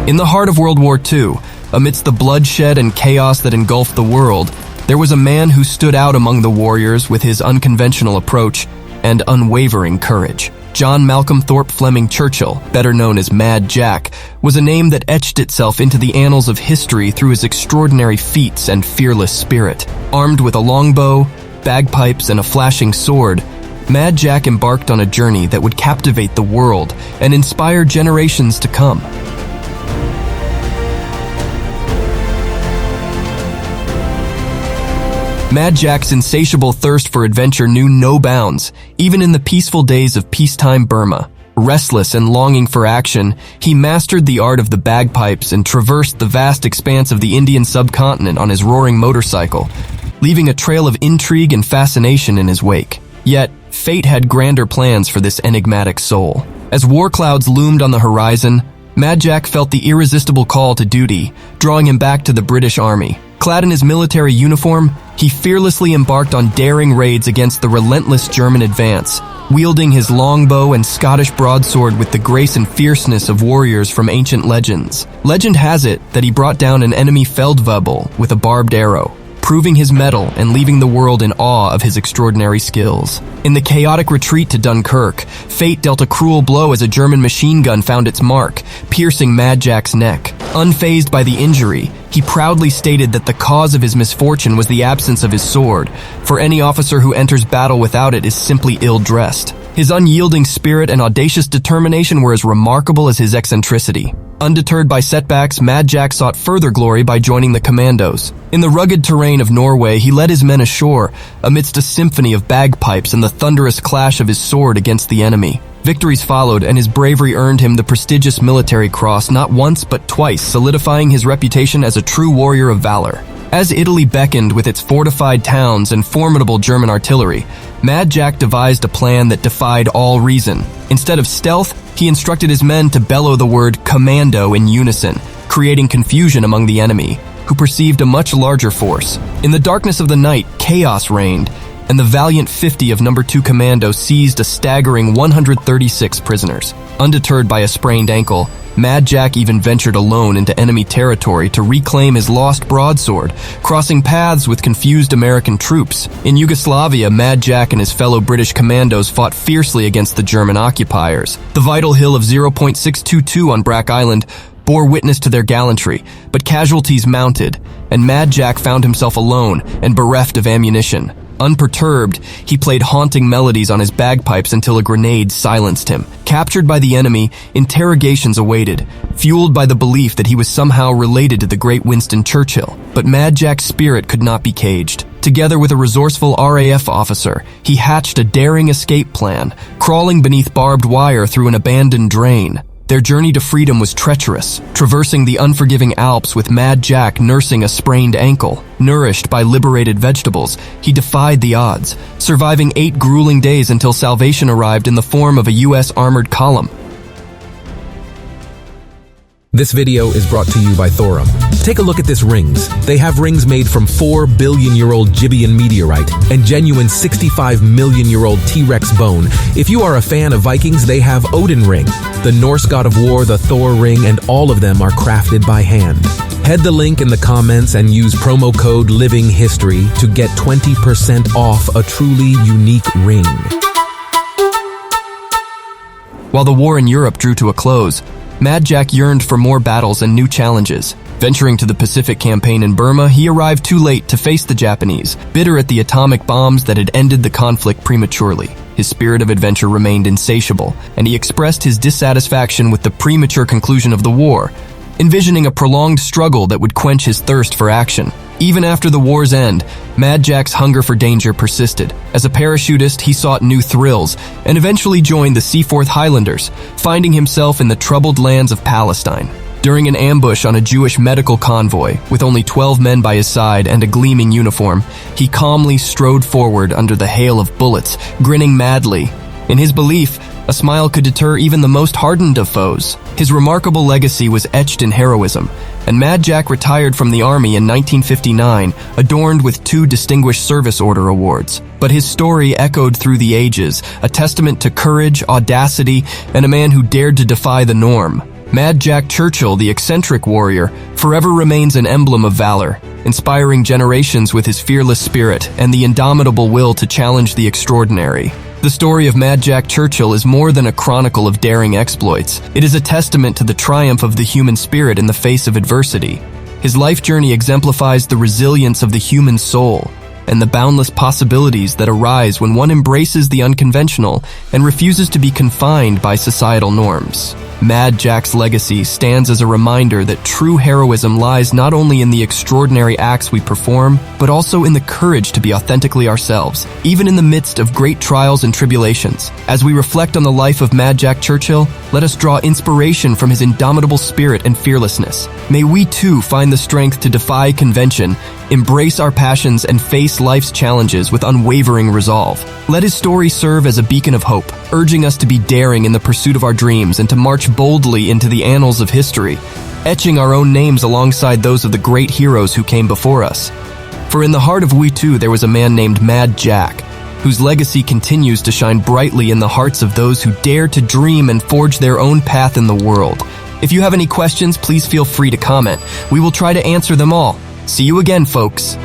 In the heart of World War II, amidst the bloodshed and chaos that engulfed the world, there was a man who stood out among the warriors with his unconventional approach and unwavering courage. John Malcolm Thorpe Fleming Churchill, better known as Mad Jack, was a name that etched itself into the annals of history through his extraordinary feats and fearless spirit. Armed with a longbow, bagpipes, and a flashing sword, Mad Jack embarked on a journey that would captivate the world and inspire generations to come. Mad Jack's insatiable thirst for adventure knew no bounds, even in the peaceful days of peacetime Burma. Restless and longing for action, he mastered the art of the bagpipes and traversed the vast expanse of the Indian subcontinent on his roaring motorcycle, leaving a trail of intrigue and fascination in his wake. Yet, fate had grander plans for this enigmatic soul. As war clouds loomed on the horizon, Mad Jack felt the irresistible call to duty, drawing him back to the British Army. Clad in his military uniform, he fearlessly embarked on daring raids against the relentless German advance, wielding his longbow and Scottish broadsword with the grace and fierceness of warriors from ancient legends. Legend has it that he brought down an enemy Feldwebel with a barbed arrow, proving his mettle and leaving the world in awe of his extraordinary skills. In the chaotic retreat to Dunkirk, fate dealt a cruel blow as a German machine gun found its mark, piercing Mad Jack's neck. Unfazed by the injury, he proudly stated that the cause of his misfortune was the absence of his sword, for any officer who enters battle without it is simply ill-dressed. His unyielding spirit and audacious determination were as remarkable as his eccentricity. Undeterred by setbacks, Mad Jack sought further glory by joining the commandos. In the rugged terrain of Norway, he led his men ashore, amidst a symphony of bagpipes and the thunderous clash of his sword against the enemy. Victories followed, and his bravery earned him the prestigious Military Cross not once but twice, solidifying his reputation as a true warrior of valor. As Italy beckoned with its fortified towns and formidable German artillery, Mad Jack devised a plan that defied all reason. Instead of stealth, he instructed his men to bellow the word "commando" in unison, creating confusion among the enemy, who perceived a much larger force. In the darkness of the night, chaos reigned, and the valiant 50 of No. 2 Commando seized a staggering 136 prisoners. Undeterred by a sprained ankle, Mad Jack even ventured alone into enemy territory to reclaim his lost broadsword, crossing paths with confused American troops. In Yugoslavia, Mad Jack and his fellow British commandos fought fiercely against the German occupiers. The vital hill of 0.622 on Brack Island bore witness to their gallantry, but casualties mounted, and Mad Jack found himself alone and bereft of ammunition. Unperturbed, he played haunting melodies on his bagpipes until a grenade silenced him. Captured by the enemy, interrogations awaited, fueled by the belief that he was somehow related to the great Winston Churchill. But Mad Jack's spirit could not be caged. Together with a resourceful RAF officer, he hatched a daring escape plan, crawling beneath barbed wire through an abandoned drain. Their journey to freedom was treacherous, traversing the unforgiving Alps with Mad Jack nursing a sprained ankle. Nourished by liberated vegetables, he defied the odds, surviving 8 grueling days until salvation arrived in the form of a U.S. armored column. This video is brought to you by Thorpe. Take a look at this rings. They have rings made from 4 billion-year-old Gibeon meteorite and genuine 65 million-year-old T-Rex bone. If you are a fan of Vikings, they have Odin ring, the Norse god of war, the Thor ring, and all of them are crafted by hand. Head the link in the comments and use promo code LIVINGHISTORY to get 20% off a truly unique ring. While the war in Europe drew to a close, Mad Jack yearned for more battles and new challenges. Venturing to the Pacific Campaign in Burma, he arrived too late to face the Japanese, bitter at the atomic bombs that had ended the conflict prematurely. His spirit of adventure remained insatiable, and he expressed his dissatisfaction with the premature conclusion of the war, envisioning a prolonged struggle that would quench his thirst for action. Even after the war's end, Mad Jack's hunger for danger persisted. As a parachutist, he sought new thrills, and eventually joined the Seaforth Highlanders, finding himself in the troubled lands of Palestine. During an ambush on a Jewish medical convoy, with only 12 men by his side and a gleaming uniform, he calmly strode forward under the hail of bullets, grinning madly. In his belief, a smile could deter even the most hardened of foes. His remarkable legacy was etched in heroism, and Mad Jack retired from the Army in 1959, adorned with 2 Distinguished Service Order awards. But his story echoed through the ages, a testament to courage, audacity, and a man who dared to defy the norm. Mad Jack Churchill, the eccentric warrior, forever remains an emblem of valor, inspiring generations with his fearless spirit and the indomitable will to challenge the extraordinary. The story of Mad Jack Churchill is more than a chronicle of daring exploits. It is a testament to the triumph of the human spirit in the face of adversity. His life journey exemplifies the resilience of the human soul and the boundless possibilities that arise when one embraces the unconventional and refuses to be confined by societal norms. Mad Jack's legacy stands as a reminder that true heroism lies not only in the extraordinary acts we perform, but also in the courage to be authentically ourselves, even in the midst of great trials and tribulations. As we reflect on the life of Mad Jack Churchill, let us draw inspiration from his indomitable spirit and fearlessness. May we too find the strength to defy convention, embrace our passions, and face life's challenges with unwavering resolve. Let his story serve as a beacon of hope, urging us to be daring in the pursuit of our dreams and to march boldly into the annals of history, etching our own names alongside those of the great heroes who came before us. For in the heart of WWII there was a man named Mad Jack, whose legacy continues to shine brightly in the hearts of those who dare to dream and forge their own path in the world. If you have any questions, please feel free to comment. We will try to answer them all. See you again, folks.